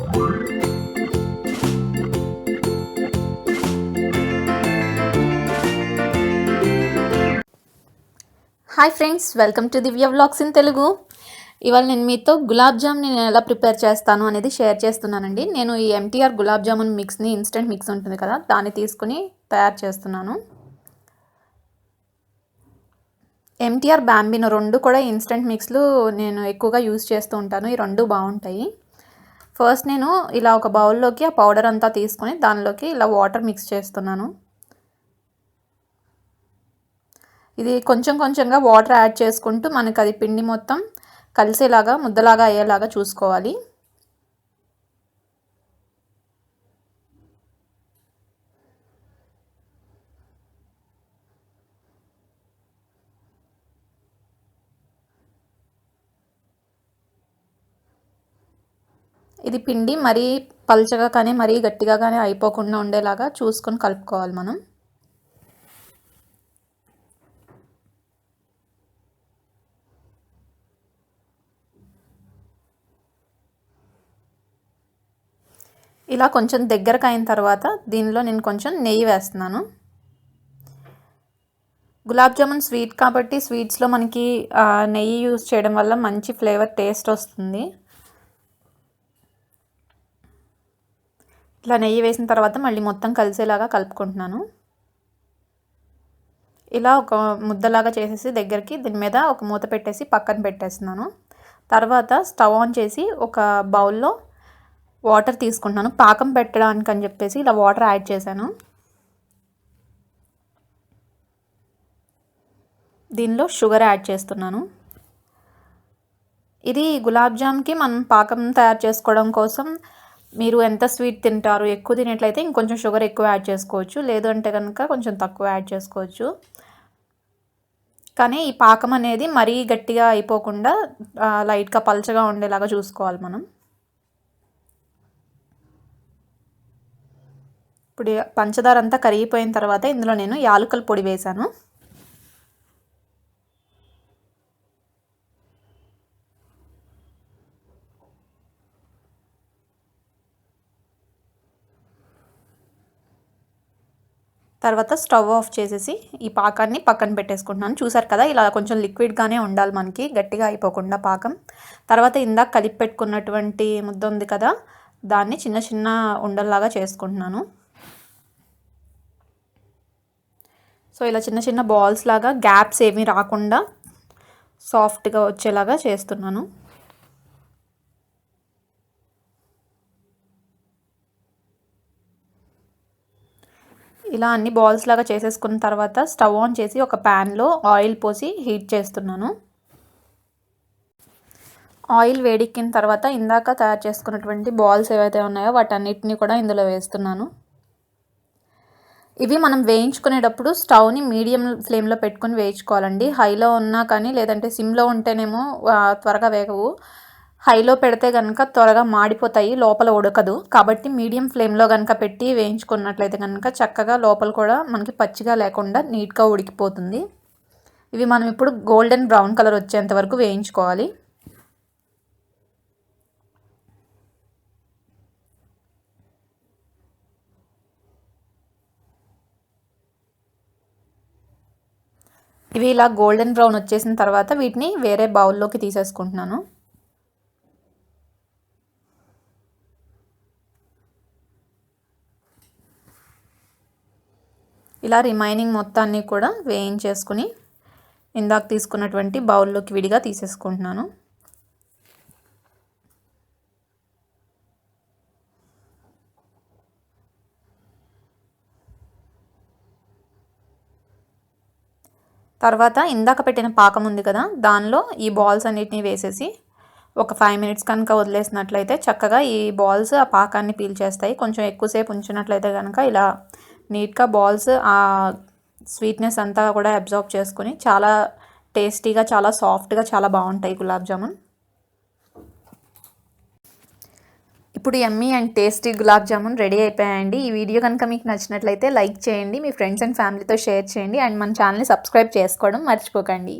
Hi friends, welcome to Divya vlogs in Telugu. ఇవాళ నేను మీతో గులాబ్ జామ్ నేను ఎలా ప్రిపేర్ చేస్తాను అనేది షేర్ చేస్తున్నానండి. నేను ఈ ఎంటీఆర్ గులాబ్ జామున్ మిక్స్ని, ఇన్స్టెంట్ మిక్స్ ఉంటుంది కదా, దాన్ని తీసుకుని తయారు చేస్తున్నాను. ఎంటీఆర్ బాంబినో రెండు కూడా ఇన్స్టెంట్ మిక్స్లు నేను ఎక్కువగా యూజ్ చేస్తూ ఉంటాను. ఈ రెండు బాగుంటాయి. ఫస్ట్ నేను ఇలా ఒక బౌల్లోకి ఆ పౌడర్ అంతా తీసుకొని దానిలోకి ఇలా వాటర్ మిక్స్ చేస్తున్నాను. ఇది కొంచెం కొంచెంగా వాటర్ యాడ్ చేసుకుంటూ మనకు అది పిండి మొత్తం కలిసేలాగా ముద్దలాగా అయ్యేలాగా చూసుకోవాలి. ఇది పిండి మరీ పల్చగా కానీ మరీ గట్టిగా కానీ అయిపోకుండా ఉండేలాగా చూసుకొని కలుపుకోవాలి మనం. ఇలా కొంచెం దగ్గరకు అయిన తర్వాత దీనిలో నేను కొంచెం నెయ్యి వేస్తున్నాను. గులాబ్ జామున్ స్వీట్ కాబట్టి స్వీట్స్లో మనకి నెయ్యి యూజ్ చేయడం వల్ల మంచి ఫ్లేవర్ టేస్ట్ వస్తుంది. ఇలా నెయ్యి వేసిన తర్వాత మళ్ళీ మొత్తం కలిసేలాగా కలుపుకుంటున్నాను. ఇలా ఒక ముద్దలాగా చేసేసి దగ్గరికి దీని మీద ఒక మూత పెట్టేసి పక్కన పెట్టేస్తున్నాను. తర్వాత స్టవ్ ఆన్ చేసి ఒక బౌల్లో వాటర్ తీసుకుంటున్నాను. పాకం పెట్టడానికి అని చెప్పేసి ఇలా వాటర్ యాడ్ చేశాను. దీనిలో షుగర్ యాడ్ చేస్తున్నాను. ఇది గులాబ్ జామ్కి మనం పాకం తయారు చేసుకోవడం కోసం మీరు ఎంత స్వీట్ తింటారు, ఎక్కువ తినేట్లయితే ఇంకొంచెం షుగర్ ఎక్కువ యాడ్ చేసుకోవచ్చు, లేదు అంటే కనుక కొంచెం తక్కువ యాడ్ చేసుకోవచ్చు. కానీ ఈ పాకం అనేది మరీ గట్టిగా అయిపోకుండా లైట్గా పల్చగా ఉండేలాగా చూసుకోవాలి మనం. ఇప్పుడు పంచదార అంతా కరిగిపోయిన తర్వాత ఇందులో నేను యాలకుల పొడి వేశాను. తర్వాత స్టవ్ ఆఫ్ చేసేసి ఈ పాకాన్ని పక్కన పెట్టేసుకుంటున్నాను. చూసారు కదా, ఇలా కొంచెం లిక్విడ్గానే ఉండాలి మనకి, గట్టిగా అయిపోకుండా పాకం. తర్వాత ఇందాక కలిపి పెట్టుకున్నటువంటి ముద్ద ఉంది కదా, దాన్ని చిన్న చిన్న ఉండల్లాగా చేసుకుంటున్నాను. సో ఇలా చిన్న చిన్న బాల్స్ లాగా గ్యాప్స్ ఏమీ రాకుండా సాఫ్ట్గా వచ్చేలాగా చేస్తున్నాను. ఇలా అన్ని బాల్స్ లాగా చేసేసుకున్న తర్వాత స్టవ్ ఆన్ చేసి ఒక ప్యాన్లో ఆయిల్ పోసి హీట్ చేస్తున్నాను. ఆయిల్ వేడెక్కిన తర్వాత ఇందాక తయారు చేసుకున్నటువంటి బాల్స్ ఏవైతే ఉన్నాయో వాటన్నిటిని కూడా ఇందులో వేస్తున్నాను. ఇవి మనం వేయించుకునేటప్పుడు స్టవ్ని మీడియం ఫ్లేమ్లో పెట్టుకుని వేయించుకోవాలండి. హైలో ఉన్నా కానీ లేదంటే సిమ్లో ఉంటేనేమో త్వరగా వేగవు. హైలో పెడితే కనుక త్వరగా మాడిపోతాయి, లోపల ఉడకదు. కాబట్టి మీడియం ఫ్లేమ్లో కనుక పెట్టి వేయించుకున్నట్లయితే కనుక చక్కగా లోపల కూడా మనకి పచ్చిగా లేకుండా నీట్గా ఉడికిపోతుంది. ఇవి మనం ఇప్పుడు గోల్డెన్ బ్రౌన్ కలర్ వచ్చేంత వరకు వేయించుకోవాలి. ఇవి ఇలా గోల్డెన్ బ్రౌన్ వచ్చేసిన తర్వాత వీటిని వేరే బౌల్లోకి తీసేసుకుంటున్నాను. ఇలా రిమైనింగ్ మొత్తాన్ని కూడా వేయించేసుకుని ఇందాక తీసుకున్నటువంటి బౌల్లోకి విడిగా తీసేసుకుంటున్నాను. తర్వాత ఇందాక పెట్టిన పాకం ఉంది కదా, దానిలో ఈ బాల్స్ అన్నిటిని వేసేసి ఒక 5 మినిట్స్ కనుక వదిలేసినట్లయితే చక్కగా ఈ బాల్స్ ఆ పాకాన్ని పీల్చేస్తాయి. కొంచెం ఎక్కువసేపు ఉంచినట్లయితే కనుక ఇలా నీట్గా బాల్స్ ఆ స్వీట్నెస్ అంతా కూడా అబ్జార్బ్ చేసుకొని చాలా టేస్టీగా, చాలా సాఫ్ట్గా, చాలా బాగుంటాయి గులాబ్ జామున్. ఇప్పుడు యమ్మీ and tasty gulab jamun ready అయిపోయాయండి. ఈ వీడియో కనుక మీకు నచ్చినట్లయితే లైక్ చేయండి, మీ ఫ్రెండ్స్ అండ్ ఫ్యామిలీతో షేర్ చేయండి, అండ్ మన ఛానల్ని సబ్స్క్రైబ్ చేసుకోవడం మర్చిపోకండి.